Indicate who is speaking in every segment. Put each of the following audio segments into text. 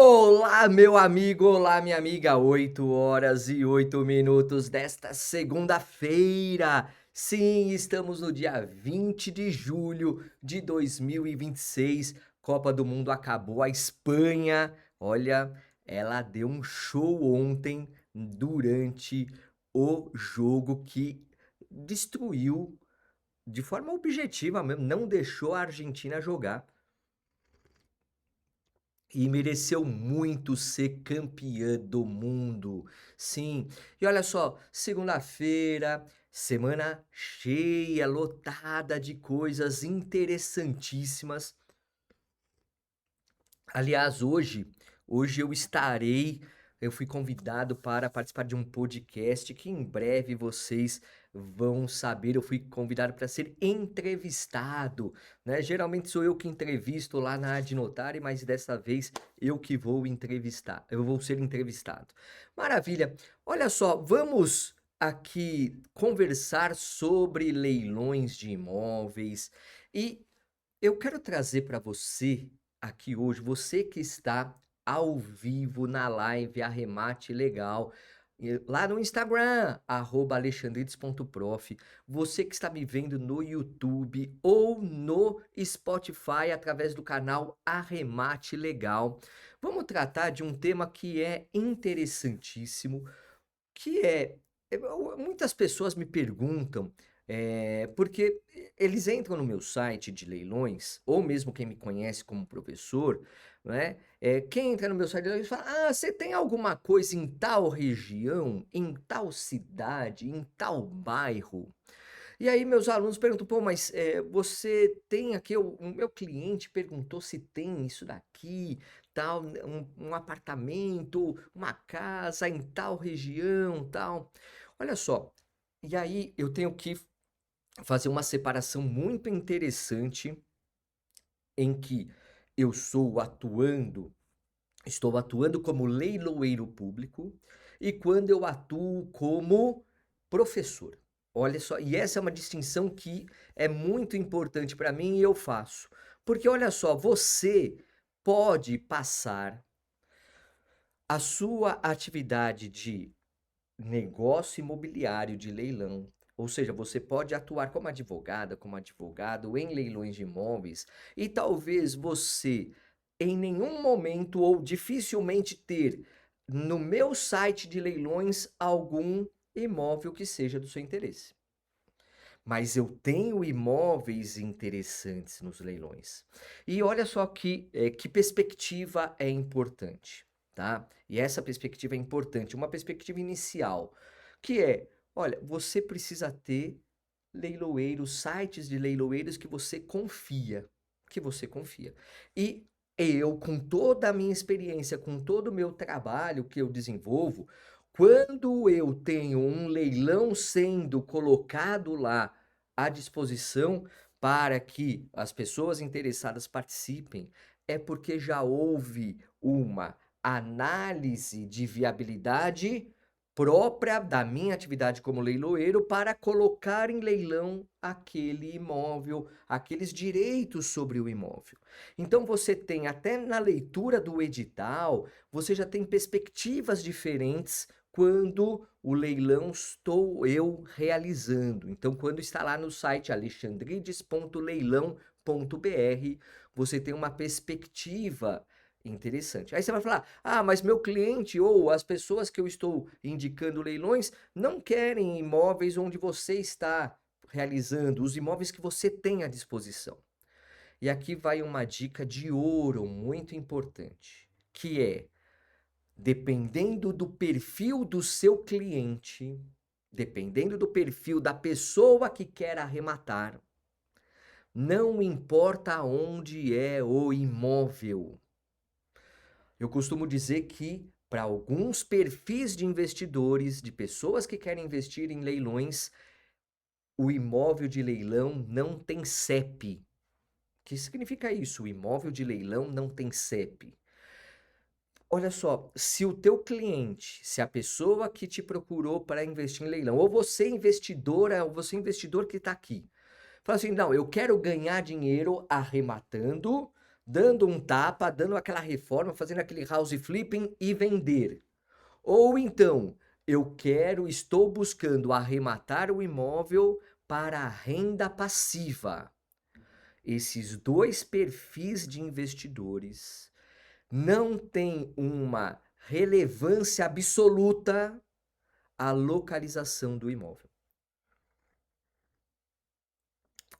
Speaker 1: Olá, meu amigo, olá, minha amiga. 8 horas e 8 minutos desta segunda-feira. Sim, estamos no dia 20 de julho de 2026. Copa do Mundo acabou. A Espanha, olha, ela deu um show ontem durante o jogo que destruiu de forma objetiva mesmo, não deixou a Argentina jogar. E mereceu muito ser campeã do mundo. Sim. E olha só, segunda-feira, semana cheia, lotada de coisas interessantíssimas. Aliás, hoje eu fui convidado para participar de um podcast que em breve vocês vão saber. Eu fui convidado para ser entrevistado, né? Geralmente sou eu que entrevisto lá na Adnotare, mas dessa vez eu que vou entrevistar. Eu vou ser entrevistado. Maravilha. Olha só, vamos aqui conversar sobre leilões de imóveis e eu quero trazer para você aqui hoje, você que está ao vivo na live Arremate Legal, lá no Instagram, @alexandrides.prof, você que está me vendo no YouTube ou no Spotify através do canal Arremate Legal. Vamos tratar de um tema que é interessantíssimo, que muitas pessoas me perguntam, porque eles entram no meu site de leilões, ou mesmo quem me conhece como professor, né? Quem entra no meu site de leilões fala: "Ah, você tem alguma coisa em tal região, em tal cidade, em tal bairro?" E aí meus alunos perguntam: "Pô, mas, você tem aqui o meu cliente perguntou se tem isso daqui, tal, um apartamento, uma casa em tal região, tal". Olha só, e aí eu tenho que fazer uma separação muito interessante em que eu estou atuando como leiloeiro público e quando eu atuo como professor. Olha só, e essa é uma distinção que é muito importante para mim e eu faço. Porque olha só, você pode passar a sua atividade de negócio imobiliário de leilão, ou seja, você pode atuar como advogada, como advogado em leilões de imóveis e talvez você em nenhum momento ou dificilmente ter no meu site de leilões algum imóvel que seja do seu interesse. Mas eu tenho imóveis interessantes nos leilões. E olha só que perspectiva é importante, tá? E essa perspectiva é importante, uma perspectiva inicial, que é, olha, você precisa ter leiloeiros, sites de leiloeiros que você confia. E eu, com toda a minha experiência, com todo o meu trabalho que eu desenvolvo, quando eu tenho um leilão sendo colocado lá à disposição para que as pessoas interessadas participem, é porque já houve uma análise de viabilidade própria da minha atividade como leiloeiro para colocar em leilão aquele imóvel, aqueles direitos sobre o imóvel. Então você tem até na leitura do edital, você já tem perspectivas diferentes quando o leilão estou eu realizando. Então, quando está lá no site alexandrides.leilão.br, você tem uma perspectiva interessante. Aí você vai falar: "Ah, mas meu cliente ou as pessoas que eu estou indicando leilões não querem imóveis onde você está realizando, os imóveis que você tem à disposição". E aqui vai uma dica de ouro muito importante, que é dependendo do perfil do seu cliente, dependendo do perfil da pessoa que quer arrematar, não importa onde é o imóvel. Eu costumo dizer que para alguns perfis de investidores, de pessoas que querem investir em leilões, o imóvel de leilão não tem CEP. O que significa isso? O imóvel de leilão não tem CEP. Olha só, se o teu cliente, se a pessoa que te procurou para investir em leilão, ou você investidora, ou você investidor que está aqui, fala assim: "Não, eu quero ganhar dinheiro arrematando, dando um tapa, dando aquela reforma, fazendo aquele house flipping e vender. Ou então, estou buscando arrematar o imóvel para a renda passiva. Esses dois perfis de investidores não têm uma relevância absoluta à localização do imóvel.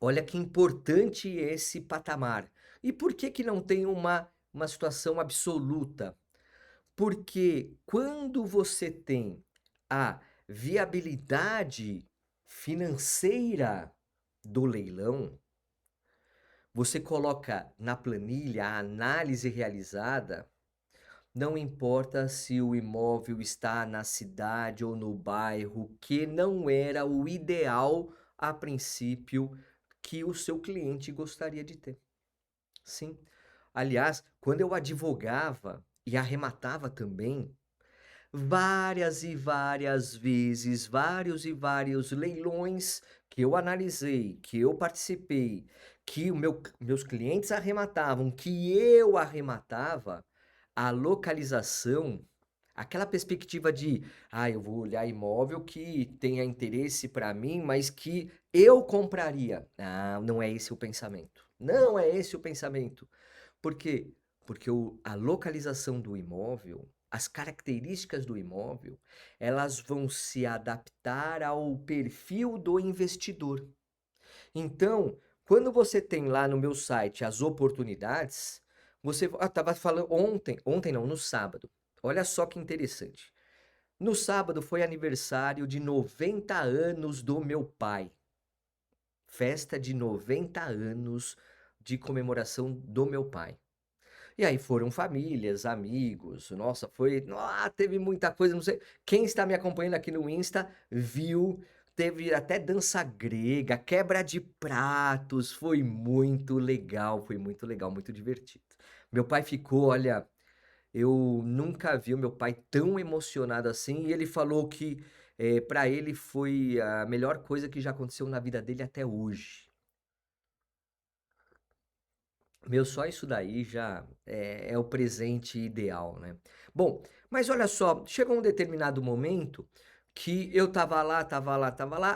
Speaker 1: Olha que importante esse patamar. E por que que não tem uma situação absoluta? Porque quando você tem a viabilidade financeira do leilão, você coloca na planilha a análise realizada, não importa se o imóvel está na cidade ou no bairro, que não era o ideal a princípio que o seu cliente gostaria de ter. Sim. Aliás, quando eu advogava e arrematava também, várias e várias vezes, vários e vários leilões que eu analisei, que eu participei, que meus clientes arrematavam, que eu arrematava, a localização, aquela perspectiva de, eu vou olhar imóvel que tenha interesse para mim, mas que eu compraria. Não é esse o pensamento. Não é esse o pensamento. Por quê? Porque a localização do imóvel, as características do imóvel, elas vão se adaptar ao perfil do investidor. Então, quando você tem lá no meu site as oportunidades, você estava falando ontem não, no sábado. Olha só que interessante. No sábado foi aniversário de 90 anos do meu pai. Festa de 90 anos de comemoração do meu pai. E aí foram famílias, amigos, nossa, teve muita coisa, não sei, quem está me acompanhando aqui no Insta viu, teve até dança grega, quebra de pratos, foi muito legal, muito divertido. Meu pai ficou, olha, eu nunca vi o meu pai tão emocionado assim, e ele falou que para ele foi a melhor coisa que já aconteceu na vida dele até hoje. Meu, só isso daí já é o presente ideal, né? Bom, mas olha só, chegou um determinado momento que eu tava lá,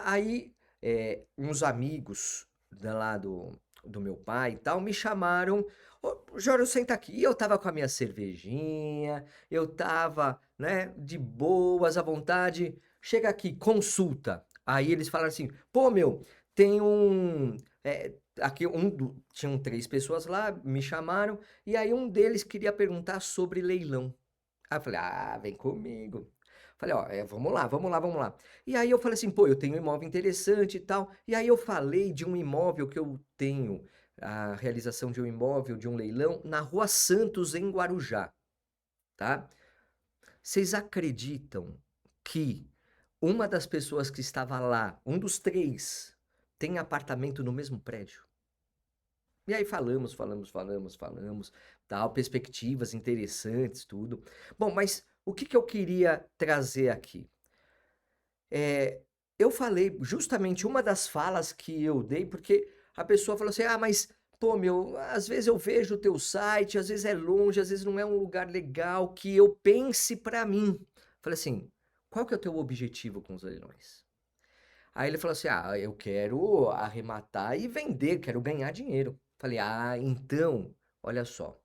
Speaker 1: aí uns amigos lá do meu pai e tal me chamaram, ô, Joro, senta aqui. E eu tava com a minha cervejinha, eu tava, né, de boas, à vontade. Chega aqui, consulta. Aí eles falaram assim, pô, meu, tem um. Aqui tinham 3 pessoas lá, me chamaram, e aí um deles queria perguntar sobre leilão. Aí eu falei: vem comigo". Falei: "Ó, vamos lá, vamos lá, vamos lá". E aí eu falei assim: "Pô, eu tenho um imóvel interessante e tal". E aí eu falei de um imóvel que eu tenho, a realização de um imóvel, de um leilão, na Rua Santos, em Guarujá, tá. Vocês acreditam que uma das pessoas que estava lá, um dos 3, tem apartamento no mesmo prédio? E aí falamos, tal, perspectivas interessantes, tudo. Bom, mas o que que eu queria trazer aqui? Eh, eu falei justamente uma das falas que eu dei, porque a pessoa falou assim: mas, pô, meu, às vezes eu vejo o teu site, às vezes é longe, às vezes não é um lugar legal que eu pense para mim". Falei assim: "Qual que é o teu objetivo com os leilões?". Aí ele falou assim: eu quero arrematar e vender, quero ganhar dinheiro". Falei: então, olha só,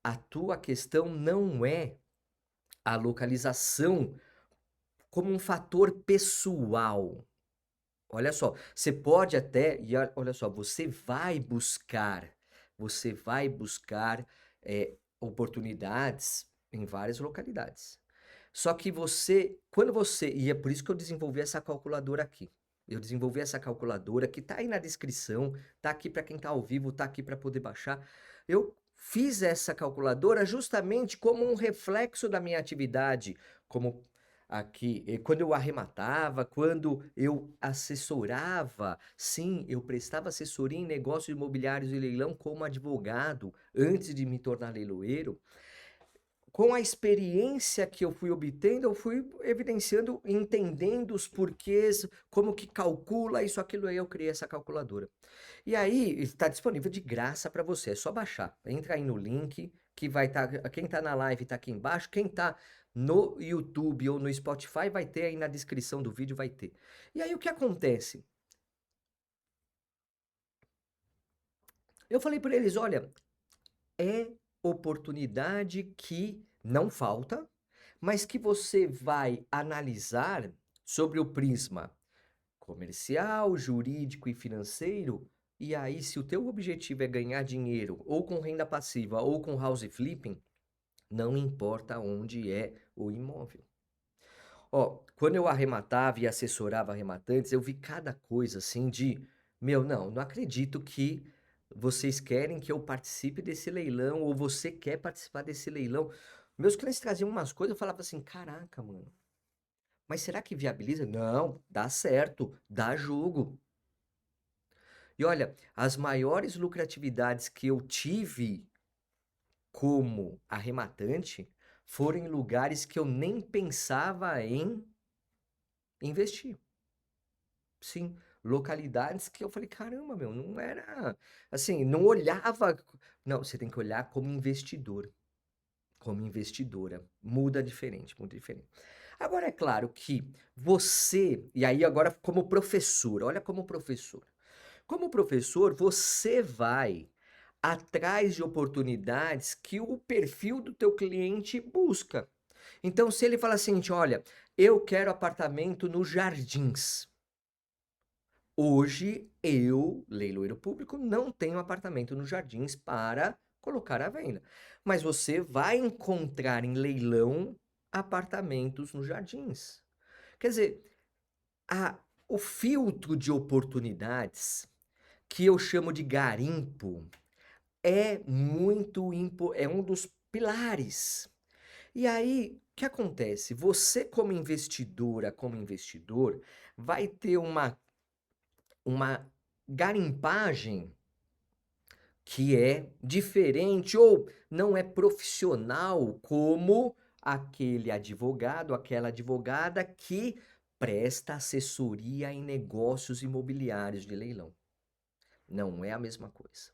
Speaker 1: a tua questão não é a localização como um fator pessoal. Olha só, você pode até, olha só, você vai buscar oportunidades em várias localidades. Só que e é por isso que eu desenvolvi essa calculadora aqui. Eu desenvolvi essa calculadora que tá aí na descrição, tá aqui para quem tá ao vivo, tá aqui para poder baixar. Eu fiz essa calculadora justamente como um reflexo da minha atividade, como aqui, quando eu arrematava, quando eu assessorava, sim, eu prestava assessoria em negócios imobiliários e leilão como advogado, antes de me tornar leiloeiro. com a experiência que eu fui obtendo, eu fui evidenciando, entendendo os porquês, como que calcula isso, aquilo, aí eu criei essa calculadora. E aí está disponível de graça para você, é só baixar. Entra aí no link que vai estar, quem está na live está aqui embaixo, quem está no YouTube ou no Spotify vai ter aí na descrição do vídeo, vai ter. E aí o que acontece? Eu falei para eles, olha, é oportunidade que não falta, mas que você vai analisar sobre o prisma comercial, jurídico e financeiro. E aí, se o teu objetivo é ganhar dinheiro ou com renda passiva ou com house flipping, não importa onde é o imóvel. Ó, quando eu arrematava e assessorava arrematantes, eu vi cada coisa assim de, meu, não acredito que vocês querem que eu participe desse leilão ou você quer participar desse leilão. Meus clientes traziam umas coisas, eu falava assim, caraca, mano, mas será que viabiliza? Não, dá certo, dá jogo. E olha, as maiores lucratividades que eu tive como arrematante foram em lugares que eu nem pensava em investir. Sim, localidades que eu falei, caramba, meu, não era assim, não olhava. Não, você tem que olhar como investidor, como investidora. Muda diferente, muda diferente. Agora é claro que você, e aí agora como professor, olha como professor. Como professor, você vai atrás de oportunidades que o perfil do teu cliente busca. Então, se ele fala assim, olha, eu quero apartamento nos Jardins. Hoje, eu, leiloeiro público, não tenho apartamento nos Jardins para colocar à venda. Mas você vai encontrar em leilão apartamentos nos Jardins. Quer dizer, o filtro de oportunidades, que eu chamo de garimpo, é um dos pilares. E aí, o que acontece? Você como investidora, como investidor, vai ter uma garimpagem que é diferente ou não é profissional como aquele advogado, aquela advogada que presta assessoria em negócios imobiliários de leilão. Não é a mesma coisa.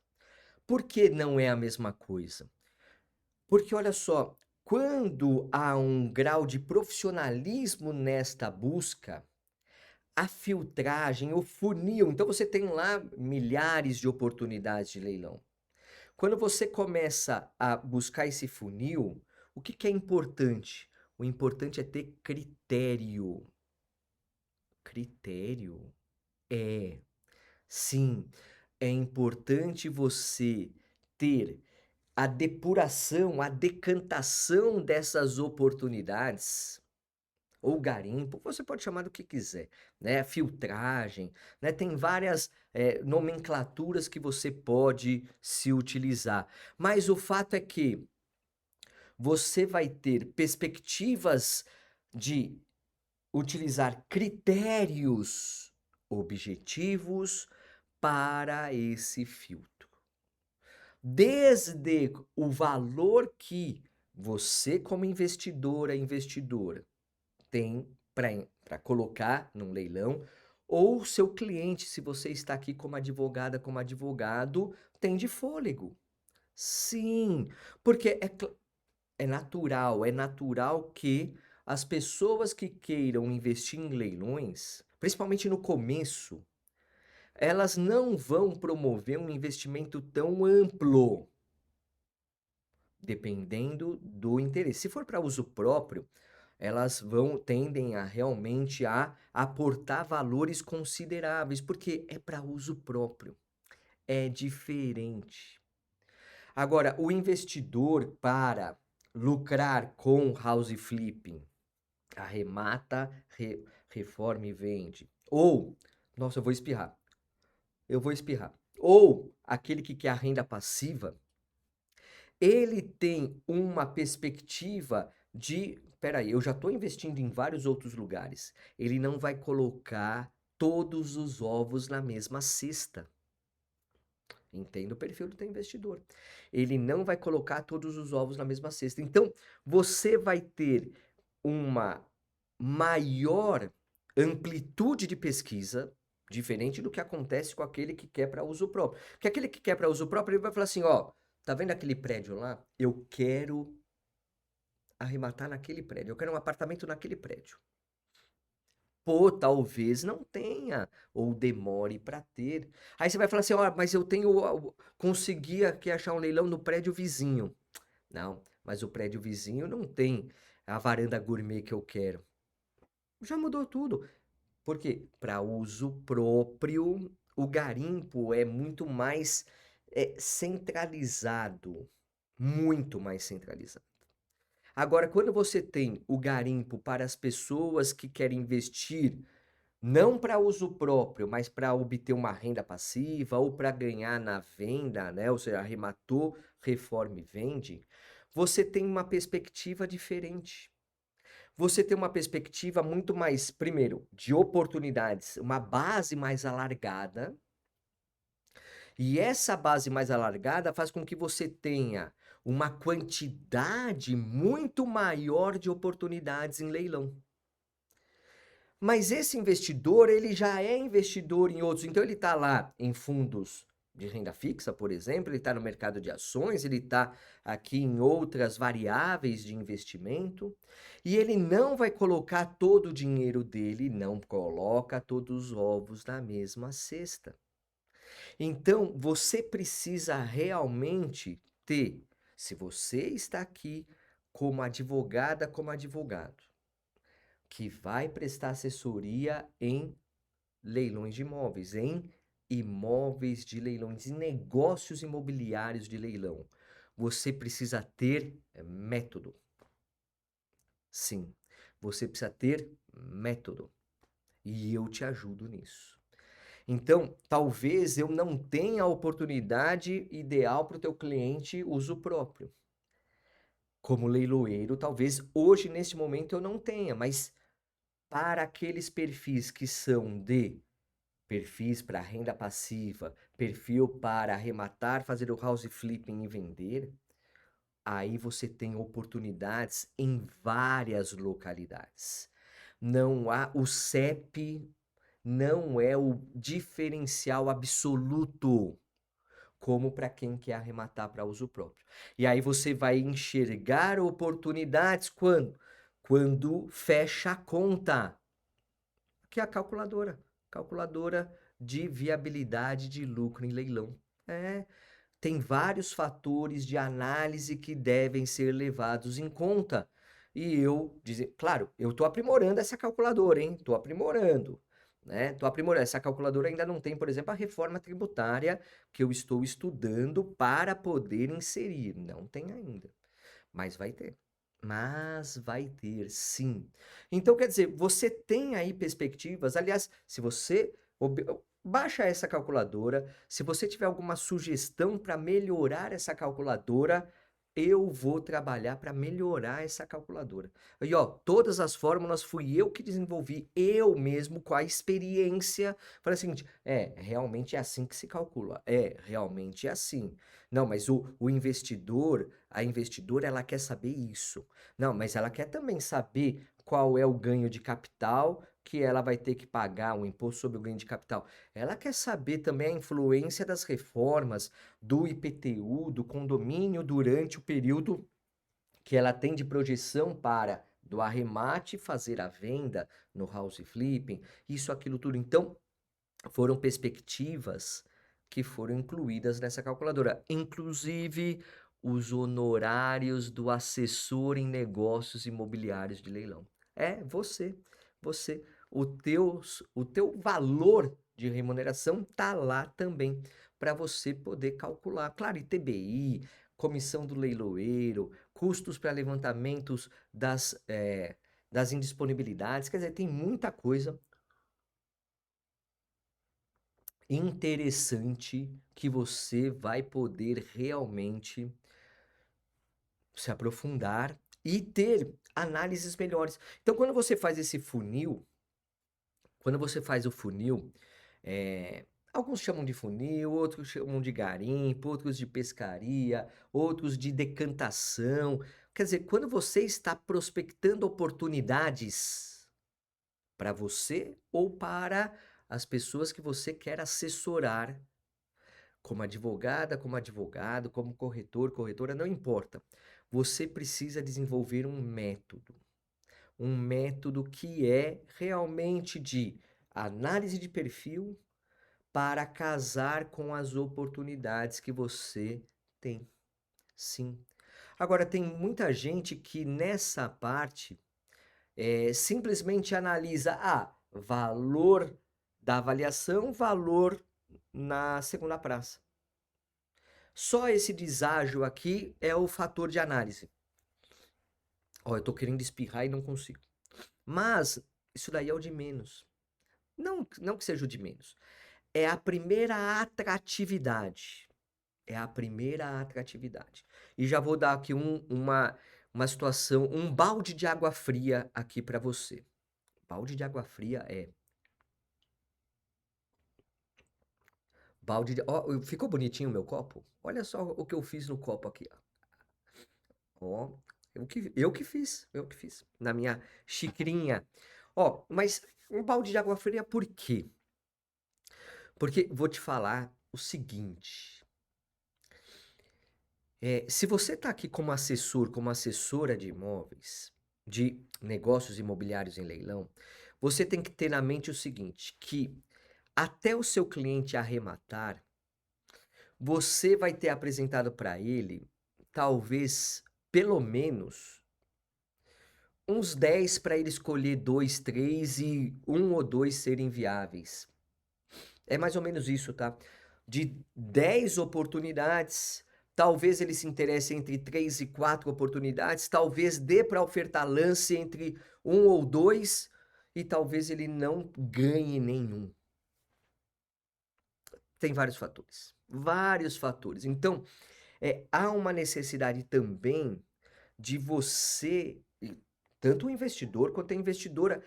Speaker 1: Por que não é a mesma coisa? Porque olha só, quando há um grau de profissionalismo nesta busca, a filtragem, o funil, então você tem lá milhares de oportunidades de leilão. Quando você começa a buscar esse funil, o que é importante? O importante é ter critério. Critério? É, sim, é importante você ter a depuração, a decantação dessas oportunidades, ou garimpo, você pode chamar do que quiser, né? Filtragem, né? Tem várias nomenclaturas que você pode se utilizar. Mas o fato é que você vai ter perspectivas de utilizar critérios objetivos para esse filtro. Desde o valor que você, como investidora, investidor, tem para colocar num leilão, ou seu cliente, se você está aqui como advogada, como advogado, tem de fôlego. Sim, porque é natural que as pessoas que queiram investir em leilões, principalmente no começo, elas não vão promover um investimento tão amplo, dependendo do interesse. Se for para uso próprio, elas tendem a realmente a aportar valores consideráveis, porque é para uso próprio, é diferente. Agora, o investidor para lucrar com house flipping, arremata, reforma e vende. Ou, nossa, eu vou espirrar. Ou aquele que quer a renda passiva, ele tem uma perspectiva de, peraí, eu já estou investindo em vários outros lugares. Ele não vai colocar todos os ovos na mesma cesta. Entenda o perfil do teu investidor. Ele não vai colocar todos os ovos na mesma cesta. Então, você vai ter uma maior amplitude de pesquisa, diferente do que acontece com aquele que quer para uso próprio. Porque aquele que quer para uso próprio, ele vai falar assim, ó, tá vendo aquele prédio lá? Eu quero arrematar naquele prédio, eu quero um apartamento naquele prédio. Pô, talvez não tenha, ou demore para ter. Aí você vai falar assim, ó, mas eu consegui aqui achar um leilão no prédio vizinho. Não, mas o prédio vizinho não tem a varanda gourmet que eu quero. Já mudou tudo. Por quê? Para uso próprio, o garimpo é muito mais centralizado. Muito mais centralizado. Agora, quando você tem o garimpo para as pessoas que querem investir, não para uso próprio, mas para obter uma renda passiva ou para ganhar na venda, né? Ou seja, arrematou, reforma e vende, você tem uma perspectiva diferente. Você tem uma perspectiva muito mais, primeiro, de oportunidades, uma base mais alargada. E essa base mais alargada faz com que você tenha uma quantidade muito maior de oportunidades em leilão. Mas esse investidor, ele já é investidor em outros, então ele está lá em fundos de renda fixa, por exemplo, ele está no mercado de ações, ele está aqui em outras variáveis de investimento, e ele não vai colocar todo o dinheiro dele, não coloca todos os ovos na mesma cesta. Então, você precisa realmente ter, se você está aqui como advogada, como advogado, que vai prestar assessoria em leilões de imóveis, em imóveis de leilões, em negócios imobiliários de leilão. Você precisa ter método. Sim, você precisa ter método. E eu te ajudo nisso. Então, talvez eu não tenha a oportunidade ideal para o teu cliente uso próprio. Como leiloeiro, talvez hoje, neste momento, eu não tenha, mas para aqueles perfis que são de perfis para renda passiva, perfil para arrematar, fazer o house flipping e vender, aí você tem oportunidades em várias localidades. Não há o CEP, não é o diferencial absoluto como para quem quer arrematar para uso próprio. E aí você vai enxergar oportunidades quando? Quando fecha a conta, que é a calculadora de viabilidade de lucro em leilão. Tem vários fatores de análise que devem ser levados em conta. E eu dizer, claro, eu estou aprimorando essa calculadora, hein? Estou aprimorando, né? Estou aprimorando. Essa calculadora ainda não tem, por exemplo, a reforma tributária que eu estou estudando para poder inserir. Não tem ainda, mas vai ter. Mas vai ter, sim. Então, quer dizer, você tem aí perspectivas. Aliás, se você baixa essa calculadora, se você tiver alguma sugestão para melhorar essa calculadora, eu vou trabalhar para melhorar essa calculadora. E ó, todas as fórmulas fui eu que desenvolvi, eu mesmo, com a experiência. Falei o seguinte: realmente é assim que se calcula. Realmente é assim. Não, mas o investidor, a investidora, ela quer saber isso. Não, mas ela quer também saber qual é o ganho de capital que ela vai ter que pagar, um imposto sobre o ganho de capital. Ela quer saber também a influência das reformas do IPTU, do condomínio durante o período que ela tem de projeção para do arremate fazer a venda no house flipping, isso, aquilo tudo. Então, foram perspectivas que foram incluídas nessa calculadora, inclusive os honorários do assessor em negócios imobiliários de leilão. Você, o teu valor de remuneração tá lá também para você poder calcular. Claro, ITBI, comissão do leiloeiro, custos para levantamentos das indisponibilidades, quer dizer, tem muita coisa interessante que você vai poder realmente se aprofundar e ter análises melhores. Então, quando você faz esse funil, quando você faz o funil, Alguns chamam de funil, outros chamam de garimpo, outros de pescaria, outros de decantação. Quer dizer, quando você está prospectando oportunidades para você ou para as pessoas que você quer assessorar, como advogada, como advogado, como corretor, corretora, não importa. Você precisa desenvolver um método que é realmente de análise de perfil para casar com as oportunidades que você tem. Sim. Agora, tem muita gente que nessa parte simplesmente analisa valor da avaliação, valor na segunda praça. Só esse deságio aqui é o fator de análise. Ó, eu tô querendo espirrar e não consigo. Mas isso daí é o de menos. Não que seja o de menos. É a primeira atratividade. É a primeira atratividade. E já vou dar aqui uma situação, um balde de água fria aqui para você. Balde de água fria é. Balde de. Ó, ficou bonitinho o meu copo? Olha só o que eu fiz no copo aqui, ó. Ó, eu que fiz na minha xicrinha. Ó, mas um balde de água fria por quê? Porque vou te falar o seguinte. Se você está aqui como assessor, como assessora de imóveis, de negócios imobiliários em leilão, você tem que ter na mente o seguinte, que até o seu cliente arrematar, você vai ter apresentado para ele, talvez, pelo menos, uns 10 para ele escolher 2, 3 e um ou dois serem viáveis. É mais ou menos isso, tá? De 10 oportunidades, talvez ele se interesse entre 3 e 4 oportunidades, talvez dê para ofertar lance entre um ou dois e talvez ele não ganhe nenhum. Tem vários fatores. Vários fatores. Então, há uma necessidade também de você, tanto o investidor quanto a investidora,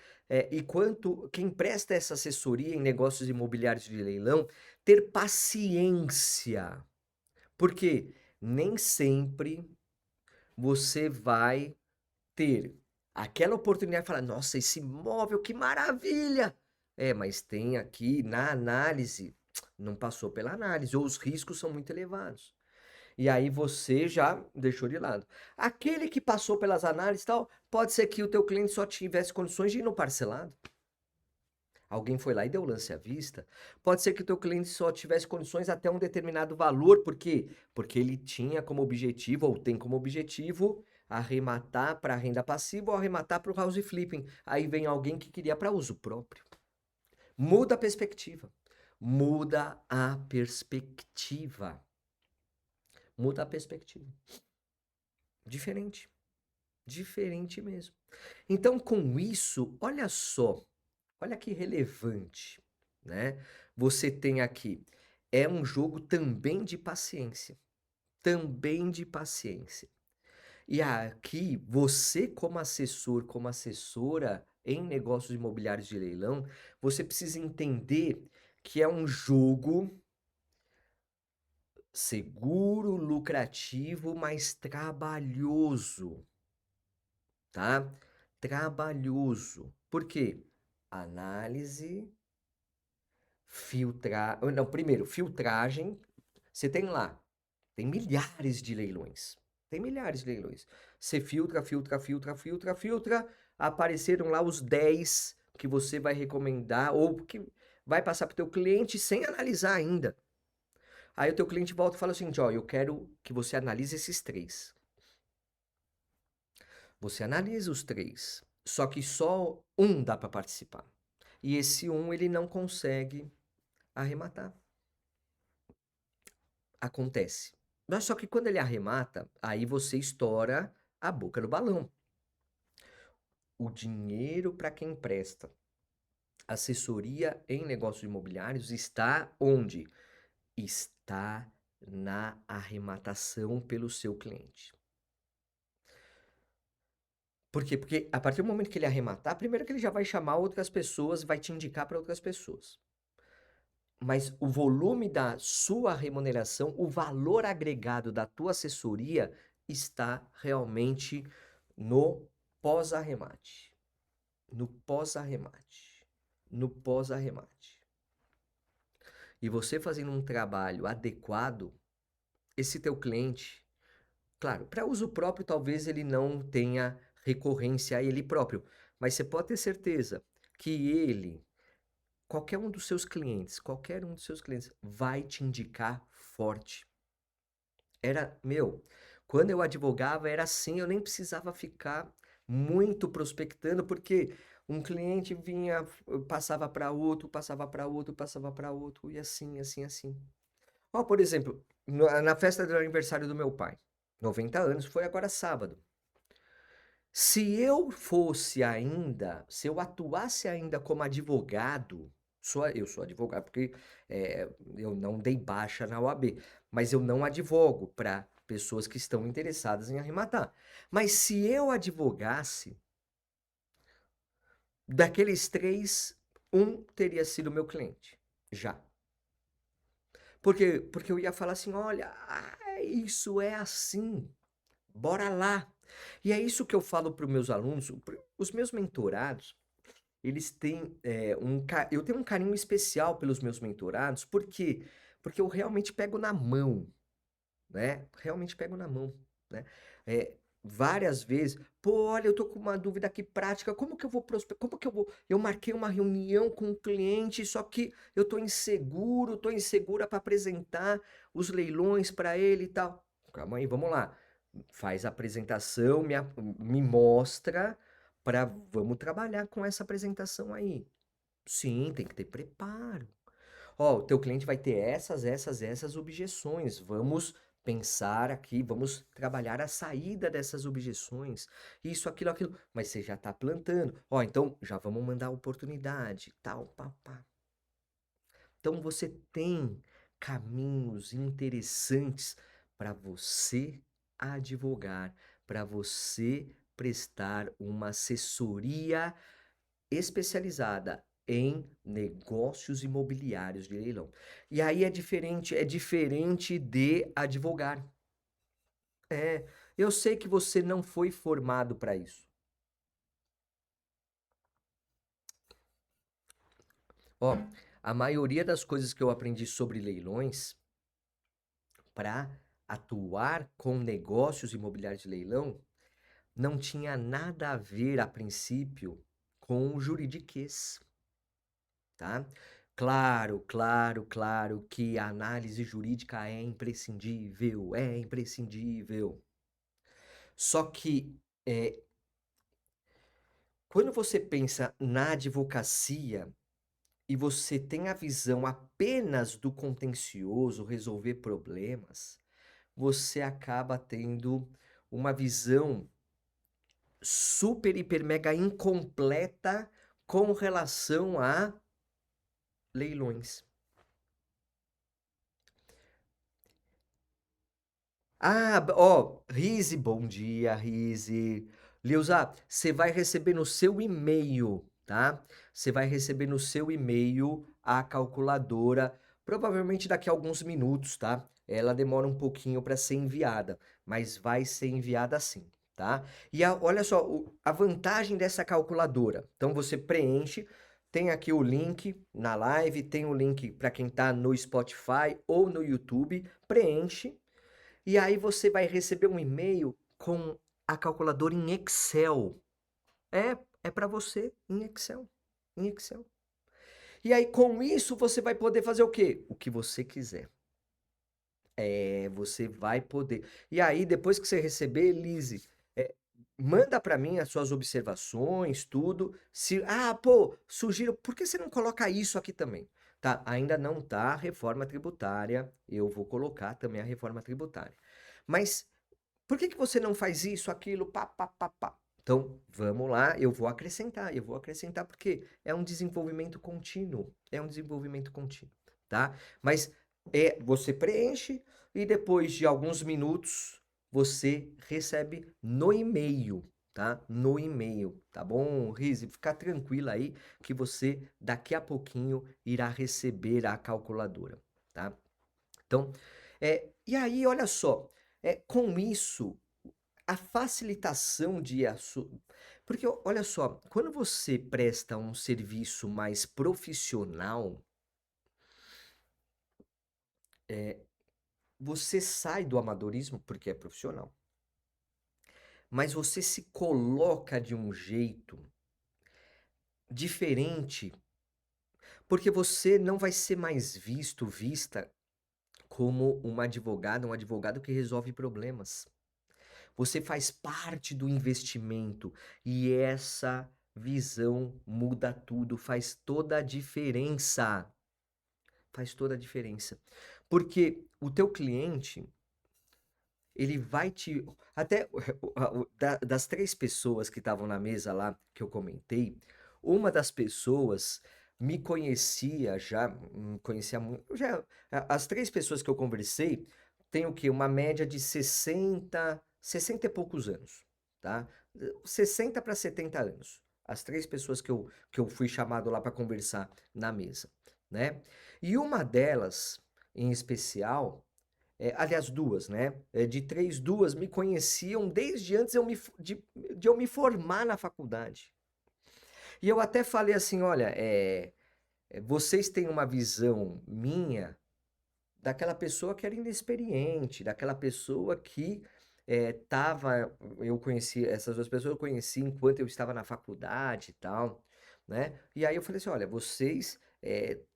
Speaker 1: e quanto quem presta essa assessoria em negócios imobiliários de leilão, ter paciência. Porque nem sempre você vai ter aquela oportunidade de falar: nossa, esse imóvel, que maravilha! Mas tem aqui na análise, não passou pela análise, ou os riscos são muito elevados. E aí você já deixou de lado. Aquele que passou pelas análises e tal, pode ser que o teu cliente só tivesse condições de ir no parcelado. Alguém foi lá e deu lance à vista. Pode ser que o teu cliente só tivesse condições até um determinado valor, por quê? Porque ele tinha como objetivo, ou tem como objetivo, arrematar para renda passiva ou arrematar para o house flipping. Aí vem alguém que queria para uso próprio. Muda a perspectiva. Muda a perspectiva. Muda a perspectiva. Diferente. Diferente mesmo. Então, com isso, olha só, olha que relevante, né? Você tem aqui, é um jogo também de paciência, também de paciência. E aqui, você como assessor, como assessora em negócios imobiliários de leilão, você precisa entender que é um jogo seguro, lucrativo, mas trabalhoso. Tá? Trabalhoso. Por quê? Análise, não, primeiro, filtragem. Você tem lá, tem milhares de leilões. Tem milhares de leilões. Você filtra, filtra, filtra, filtra, filtra. Apareceram lá os 10 que você vai recomendar ou que vai passar para o teu cliente sem analisar ainda. Aí o teu cliente volta e fala assim, ó, eu quero que você analise esses 3. Você analisa os 3, só que só um dá para participar. E esse um ele não consegue arrematar. Acontece. Mas só que quando ele arremata, aí você estoura a boca do balão. O dinheiro para quem presta assessoria em negócios imobiliários está onde? Está na arrematação pelo seu cliente. Por quê? Porque a partir do momento que ele arrematar, primeiro que ele já vai chamar outras pessoas, vai te indicar para outras pessoas. mas o volume da sua remuneração, o valor agregado da tua assessoria está realmente no pós-arremate. No pós-arremate. No pós-arremate. E você fazendo um trabalho adequado, esse teu cliente, claro, para uso próprio talvez ele não tenha recorrência a ele próprio, mas você pode ter certeza que ele, qualquer um dos seus clientes vai te indicar forte. Quando eu advogava era assim, eu nem precisava ficar muito prospectando, porque um cliente vinha, passava para outro, passava para outro, passava para outro, e assim, assim, assim. Ó, por exemplo, na festa do aniversário do meu pai, 90 anos, foi agora sábado. Se eu atuasse ainda como advogado, eu sou advogado porque eu não dei baixa na OAB, mas eu não advogo para pessoas que estão interessadas em arrematar. Mas se eu advogasse, daqueles três, um teria sido meu cliente, já. Porque eu ia falar assim, olha, isso é assim, bora lá. E é isso que eu falo para os meus alunos, os meus mentorados, eles têm eu tenho um carinho especial pelos meus mentorados, por quê? Porque eu realmente pego na mão, né? Realmente pego na mão, né? Várias vezes, pô, olha, eu tô com uma dúvida aqui prática, como que eu vou como que eu vou, eu marquei uma reunião com o cliente, só que eu tô insegura para apresentar os leilões para ele e tal. Calma aí, vamos lá. Faz a apresentação, me mostra vamos trabalhar com essa apresentação aí. Sim, tem que ter preparo. Ó, o teu cliente vai ter essas objeções. Vamos pensar aqui, vamos trabalhar a saída dessas objeções. Isso, aquilo, aquilo. Mas você já está plantando. Ó, então já vamos mandar a oportunidade, tal, pá, pá. Então você tem caminhos interessantes para você advogar, para você prestar uma assessoria especializada em negócios imobiliários de leilão. E aí é diferente de advogar. É, eu sei que você não foi formado para isso. Ó, a maioria das coisas que eu aprendi sobre leilões para atuar com negócios imobiliários de leilão não tinha nada a ver a princípio com o juridiquês, tá? Claro, claro, claro que a análise jurídica é imprescindível, é imprescindível. Só que quando você pensa na advocacia e você tem a visão apenas do contencioso, resolver problemas, você acaba tendo uma visão super, hiper, mega incompleta com relação a leilões. Ó, Rise, bom dia, Rise. Leusa, você vai receber no seu e-mail, tá? Você vai receber no seu e-mail a calculadora, provavelmente daqui a alguns minutos, tá? Ela demora um pouquinho para ser enviada, mas vai ser enviada sim, tá? E olha só, a vantagem dessa calculadora. Então você preenche, tem aqui o link na live, tem o link para quem tá no Spotify ou no YouTube, preenche. E aí você vai receber um e-mail com a calculadora em Excel. É para você em Excel, em Excel. E aí com isso você vai poder fazer o quê? O que você quiser. Você vai poder. E aí depois que você receber, Elise, manda para mim as suas observações, tudo. Pô, sugiro, por que você não coloca isso aqui também? Tá, ainda não tá a reforma tributária. Eu vou colocar também a reforma tributária. Mas por que você não faz isso, aquilo, pá, pá, pá, pá? Então, vamos lá, eu vou acrescentar porque é um desenvolvimento contínuo, tá? Mas você preenche e depois de alguns minutos você recebe no e-mail, tá? No e-mail, tá bom, Rise? Fica tranquila aí que você daqui a pouquinho irá receber a calculadora, tá? Então, e aí olha só, com isso, a facilitação de porque olha só, quando você presta um serviço mais profissional, você sai do amadorismo, porque é profissional, mas você se coloca de um jeito diferente, porque você não vai ser mais visto, vista como uma advogada, um advogado que resolve problemas. Você faz parte do investimento e essa visão muda tudo, faz toda a diferença. Faz toda a diferença. Porque o teu cliente, ele vai te. Até das 3 pessoas que estavam na mesa lá, que eu comentei, uma das pessoas me conhecia já, conhecia muito. Já, as 3 pessoas que eu conversei têm o quê? Uma média de 60 e poucos anos, tá? 60 para 70 anos. As 3 pessoas que eu fui chamado lá para conversar na mesa, né? E uma delas, em especial, aliás, 2, né? De 3, 2 me conheciam desde antes de eu me formar na faculdade. E eu até falei assim: olha, vocês têm uma visão minha daquela pessoa que era inexperiente, daquela pessoa que tava. Eu conheci, essas 2 pessoas eu conheci enquanto eu estava na faculdade e tal, né? E aí eu falei assim: olha, vocês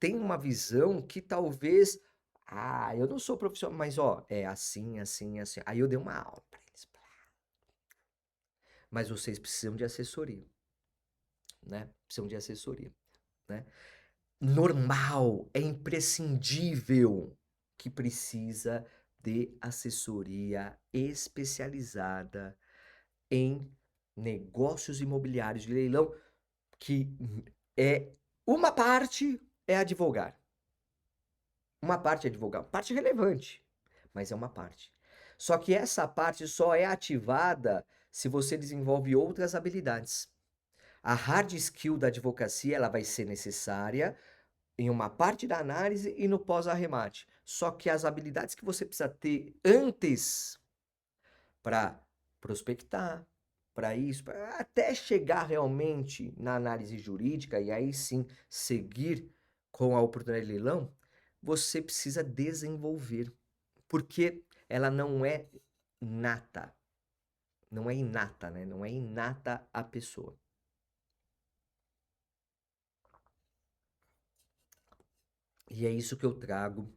Speaker 1: têm uma visão que talvez. Ah, eu não sou profissional, mas ó, é assim, assim, assim. Aí eu dei uma aula para eles. Mas vocês precisam de assessoria, né? Precisam de assessoria, né? Normal, é imprescindível que precisa de assessoria especializada em negócios imobiliários de leilão, que é uma parte é advogar. Uma parte é advogar, parte relevante, mas é uma parte. Só que essa parte só é ativada se você desenvolve outras habilidades. A hard skill da advocacia, ela vai ser necessária em uma parte da análise e no pós-arremate. Só que as habilidades que você precisa ter antes para prospectar, para isso, até chegar realmente na análise jurídica e aí sim seguir com a oportunidade de leilão, você precisa desenvolver, porque ela não é nata, não é inata, né? Não é inata a pessoa. E é isso que eu trago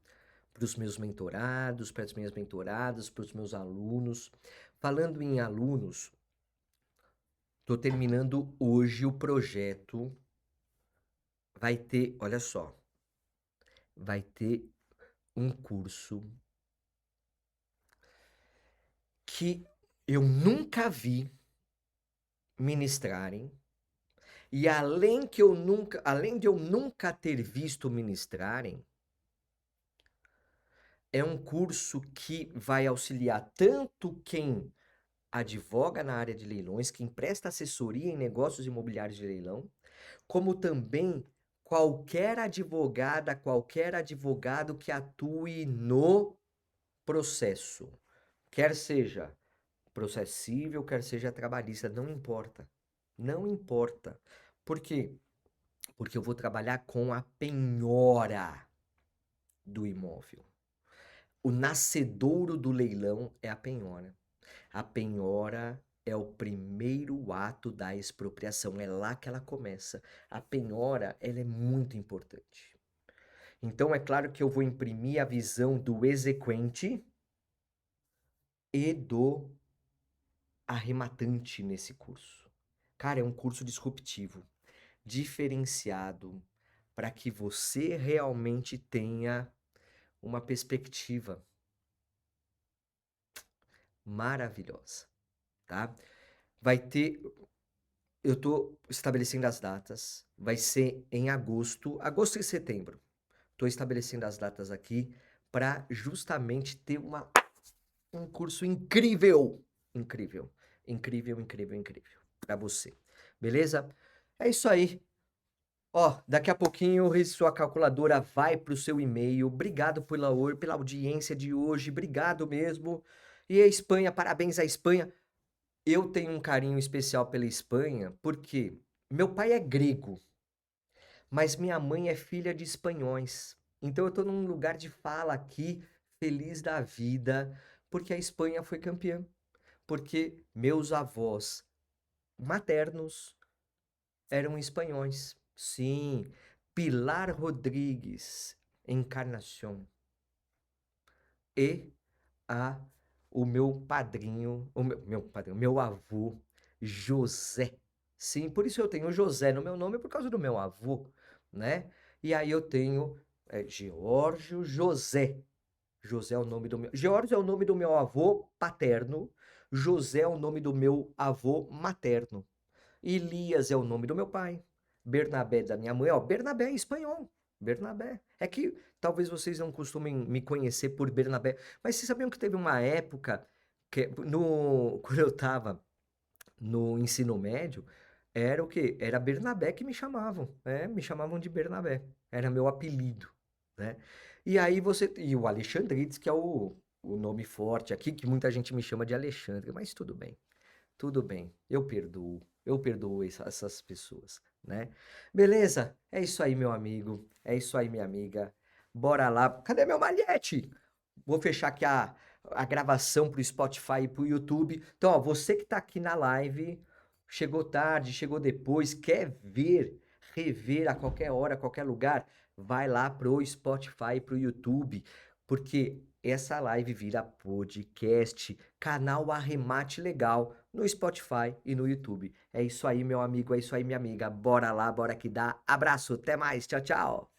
Speaker 1: para os meus mentorados, para as minhas mentoradas, para os meus alunos. Falando em alunos, estou terminando hoje o projeto. Vai ter, olha só, vai ter um curso que eu nunca vi ministrarem. E além de eu nunca ter visto ministrarem, é um curso que vai auxiliar tanto quem advoga na área de leilões, quem presta assessoria em negócios imobiliários de leilão, como também qualquer advogada, qualquer advogado que atue no processo, quer seja processo civil, quer seja trabalhista, não importa. Não importa. Por quê? Porque eu vou trabalhar com a penhora do imóvel. O nascedouro do leilão é a penhora. A penhora é o primeiro ato da expropriação, é lá que ela começa. A penhora, ela é muito importante. Então é claro que eu vou imprimir a visão do exequente e do arrematante nesse curso. Cara, é um curso disruptivo, diferenciado, para que você realmente tenha uma perspectiva maravilhosa, tá? Vai ter, eu tô estabelecendo as datas, vai ser em agosto e setembro. Tô estabelecendo as datas aqui para justamente ter um curso incrível, incrível. incrível, incrível, incrível para você. Beleza? É isso aí. Ó, daqui a pouquinho sua calculadora vai para o seu e-mail. Obrigado pela audiência de hoje, obrigado mesmo. E a Espanha, parabéns à Espanha. Eu tenho um carinho especial pela Espanha, porque meu pai é grego, mas minha mãe é filha de espanhóis. Então eu estou num lugar de fala aqui, feliz da vida, porque a Espanha foi campeã. Porque meus avós maternos eram espanhóis. Sim, Pilar Rodrigues Encarnación e a o meu padrinho, meu avô José. Sim, por isso eu tenho José no meu nome por causa do meu avô, né? E aí eu tenho Geórgio José. José é o nome do meu. Geórgio é o nome do meu avô paterno. José é o nome do meu avô materno. Elias é o nome do meu pai. Bernabé da minha mãe. Ó, Bernabé é espanhol. Bernabé. É que talvez vocês não costumem me conhecer por Bernabé. Mas vocês sabiam que teve uma época que quando eu tava no ensino médio, era o quê? Era Bernabé que me chamavam. É, me chamavam de Bernabé. Era meu apelido, né? E aí você. E o Alexandrides, que é o nome forte aqui, que muita gente me chama de Alexandre, mas tudo bem. Tudo bem, eu perdoo essas pessoas, né? Beleza? É isso aí, meu amigo. É isso aí, minha amiga. Bora lá. Cadê meu malhete? Vou fechar aqui a gravação pro Spotify e pro YouTube. Então, ó, você que tá aqui na live, chegou tarde, chegou depois, quer ver, rever a qualquer hora, a qualquer lugar, vai lá pro Spotify e pro YouTube, porque essa live vira podcast, canal Arremate Legal no Spotify e no YouTube. É isso aí, meu amigo, é isso aí, minha amiga. Bora lá, bora que dá. Abraço, até mais, tchau, tchau.